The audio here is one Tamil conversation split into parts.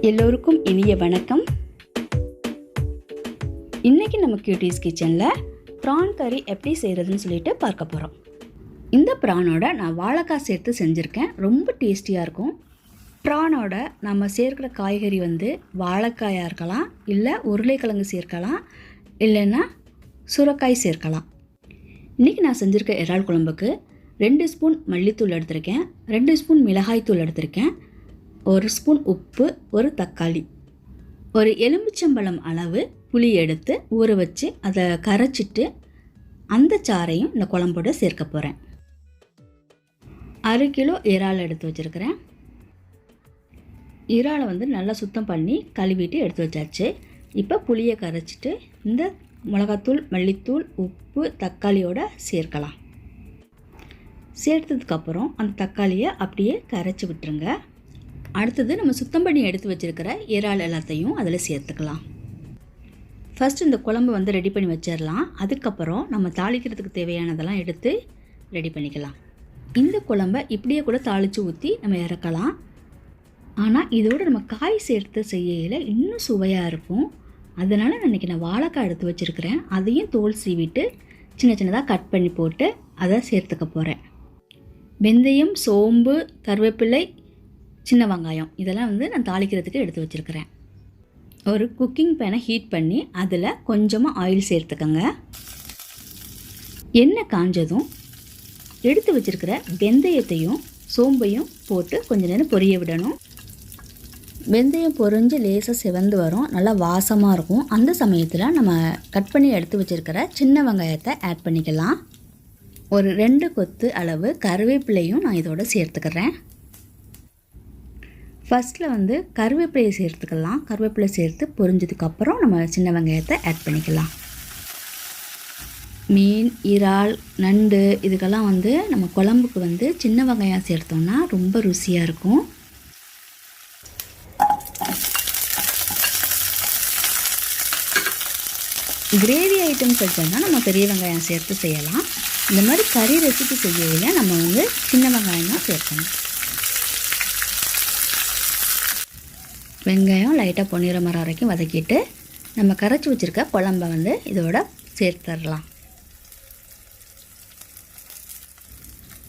எல்லோருக்கும் இனிய வணக்கம். இன்றைக்கி நம்ம கியூட்டீஸ் கிச்சனில் ப்ரான் கறி எப்படி செய்கிறதுன்னு சொல்லிட்டு பார்க்க போகிறோம். இந்த ப்ரானோட நான் வாழைக்காய் சேர்த்து செஞ்சுருக்கேன். ரொம்ப டேஸ்டியாக இருக்கும். ப்ரானோட நம்ம சேர்க்கிற காய்கறி வாழைக்காயாக இருக்கலாம், இல்லை உருளைக்கிழங்கு சேர்க்கலாம், இல்லைன்னா சுரைக்காய் சேர்க்கலாம். இன்றைக்கி நான் செஞ்சுருக்க இறால் குழம்புக்கு 2 ஸ்பூன் மல்லித்தூள் எடுத்திருக்கேன், 2 ஸ்பூன் மிளகாய்த்தூள் எடுத்திருக்கேன், 1 ஸ்பூன் உப்பு, ஒரு தக்காளி, ஒரு எலுமிச்சம்பழம் அளவு புளி எடுத்து ஊற வச்சு அதை கரைச்சிட்டு அந்த சாறையும் இந்த குழம்போட சேர்க்க போகிறேன். 1/2 கிலோ இறால் எடுத்து வச்சுருக்கிறேன். இறாலை நல்லா சுத்தம் பண்ணி கழுவிட்டு எடுத்து வச்சாச்சு. இப்போ புளியை கரைச்சிட்டு இந்த மிளகாத்தூள், மல்லித்தூள், உப்பு, தக்காளியோட சேர்க்கலாம். சேர்த்ததுக்கப்புறம் அந்த தக்காளியை அப்படியே கரைச்சி விட்டுருங்க. அடுத்தது நம்ம சுத்தம் பண்ணி எடுத்து வச்சுருக்கிற இறால் எல்லாத்தையும் அதில் சேர்த்துக்கலாம். ஃபஸ்ட்டு இந்த குழம்பு ரெடி பண்ணி வச்சிடலாம். அதுக்கப்புறம் நம்ம தாளிக்கிறதுக்கு தேவையானதெல்லாம் எடுத்து ரெடி பண்ணிக்கலாம். இந்த குழம்பை இப்படியே கூட தாளித்து ஊற்றி நம்ம இறக்கலாம். ஆனால் இதோடு நம்ம காய் சேர்த்து செய்யல இன்னும் சுவையாக இருக்கும். அதனால் இன்றைக்கி நான் வாழைக்காய் எடுத்து வச்சுருக்கிறேன். அதையும் தோல் சீவிட்டு சின்ன சின்னதாக கட் பண்ணி போட்டு அதை சேர்த்துக்க போகிறேன். வெந்தயம், சோம்பு, கருவேப்பிலை, சின்ன வெங்காயம் இதெல்லாம் நான் தாளிக்கிறதுக்கு எடுத்து வச்சுருக்கிறேன். ஒரு குக்கிங் பேனை ஹீட் பண்ணி அதில் கொஞ்சமாக ஆயில் சேர்த்துக்கோங்க. எண்ணெய் காஞ்சதும் எடுத்து வச்சுருக்கிற வெந்தயத்தையும் சோம்பையும் போட்டு கொஞ்ச நேரம் பொரிய விடணும். வெந்தயம் பொரிஞ்சு லேசாக சிவந்து வரும், நல்லா வாசமாக இருக்கும். அந்த சமயத்தில் நம்ம கட் பண்ணி எடுத்து வச்சுருக்கிற சின்ன வெங்காயத்தை ஆட் பண்ணிக்கலாம். ஒரு 2 கொத்து அளவு கருவேப்பிலையும் நான் இதோட சேர்த்துக்கிறேன். ஃபஸ்ட்டில் கருவேப்பிலையை சேர்த்துக்கலாம். கருவேப்பிலை சேர்த்து பொரிஞ்சதுக்கப்புறம் நம்ம சின்ன வெங்காயத்தை ஆட் பண்ணிக்கலாம். மீன், இறால், நண்டு இதுக்கெல்லாம் நம்ம குழம்புக்கு சின்ன வெங்காயம் சேர்த்தோம்னா ரொம்ப ருசியாக இருக்கும். கிரேவி ஐட்டம் செஞ்சோம்னா நம்ம பெரிய வெங்காயம் சேர்த்து செய்யலாம். இந்த மாதிரி கறி ரெசிபி செய்யல நம்ம சின்ன வெங்காயம் தான் சேர்க்கணும். வெங்காயம் லைட்டாக பொன்னிற மரம் வரைக்கும் வதக்கிட்டு நம்ம கரைச்சி வச்சுருக்க குழம்பை இதோட சேர்த்துடலாம்.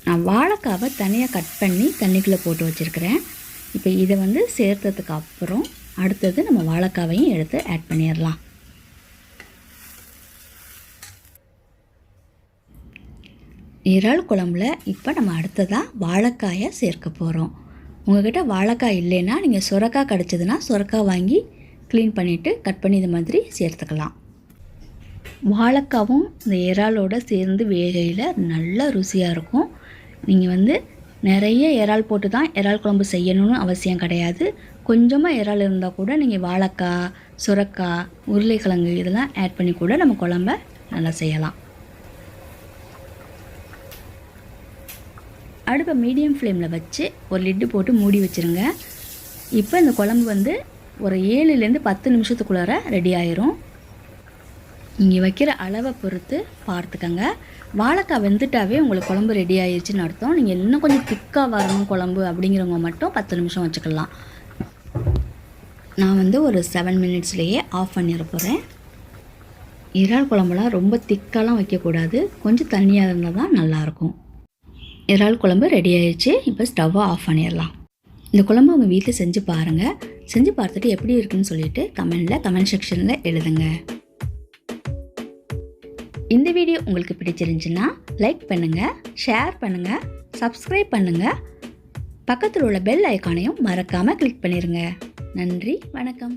நான் வாழைக்காவை தனியாக கட் பண்ணி தண்ணிக்குள்ளே போட்டு வச்சுருக்கிறேன். இப்போ இதை சேர்த்ததுக்கு அப்புறம் அடுத்தது நம்ம வாழைக்காவையும் எடுத்து ஆட் பண்ணிடலாம். இறால் குழம்புல இப்போ நம்ம அடுத்ததாக வாழைக்காயை சேர்க்க போகிறோம். உங்கள்கிட்ட வாழைக்காய் இல்லைன்னா நீங்கள் சுரைக்காய் கிடச்சிதுன்னா சுரைக்காய் வாங்கி க்ளீன் பண்ணிவிட்டு கட் பண்ணி இது மாதிரி சேர்த்துக்கலாம். வாழைக்காவும் இந்த இறாலோடு சேர்ந்து வேகையில் நல்ல ருசியாக இருக்கும். நீங்கள் நிறைய இறால் போட்டு தான் இறால் குழம்பு செய்யணும்னு அவசியம் கிடையாது. கொஞ்சமாக இறால் இருந்தால் கூட நீங்கள் வாழைக்காய், சுரைக்காய், உருளைக்கிழங்கு இதெல்லாம் ஆட் பண்ணி கூட நம்ம குழம்ப நல்லா செய்யலாம். அடுப்பை மீடியம் ஃப்ளேமில் வச்சு ஒரு லிட்டு போட்டு மூடி வச்சுருங்க. இப்போ இந்த குழம்பு ஒரு 7லேருந்து 10 நிமிஷத்துக்குள்ளார ரெடி ஆயிரும். நீங்கள் வைக்கிற அளவை பொறுத்து பார்த்துக்கங்க. வாழைக்காய் வெந்துட்டாவே உங்களுக்கு குழம்பு ரெடி ஆயிடுச்சுன்னு அர்த்தம். நீங்கள் இன்னும் கொஞ்சம் திக்காக வரணும் குழம்பு அப்படிங்கிறவங்க மட்டும் 10 நிமிஷம் வச்சுக்கலாம். நான் ஒரு 7 மினிட்ஸ்லேயே ஆஃப் பண்ணிட போகிறேன். இறால் குழம்புலாம் ரொம்ப திக்காலாம் வைக்கக்கூடாது, கொஞ்சம் தண்ணியாக இருந்தால் தான் நல்லாயிருக்கும். இறால் குழம்பு ரெடி ஆயிடுச்சு. இப்போ ஸ்டவ்வை ஆஃப் பண்ணிடலாம். இந்த குழம்பு உங்கள் வீட்டில் செஞ்சு பாருங்கள். செஞ்சு பார்த்துட்டு எப்படி இருக்குன்னு சொல்லிட்டு கமெண்ட் செக்ஷனில் எழுதுங்க. இந்த வீடியோ உங்களுக்கு பிடிச்சிருந்துச்சுன்னா லைக் பண்ணுங்கள், ஷேர் பண்ணுங்கள், சப்ஸ்கிரைப் பண்ணுங்கள். பக்கத்தில் உள்ள பெல் ஐக்கானையும் மறக்காமல் கிளிக் பண்ணிடுங்க. நன்றி, வணக்கம்.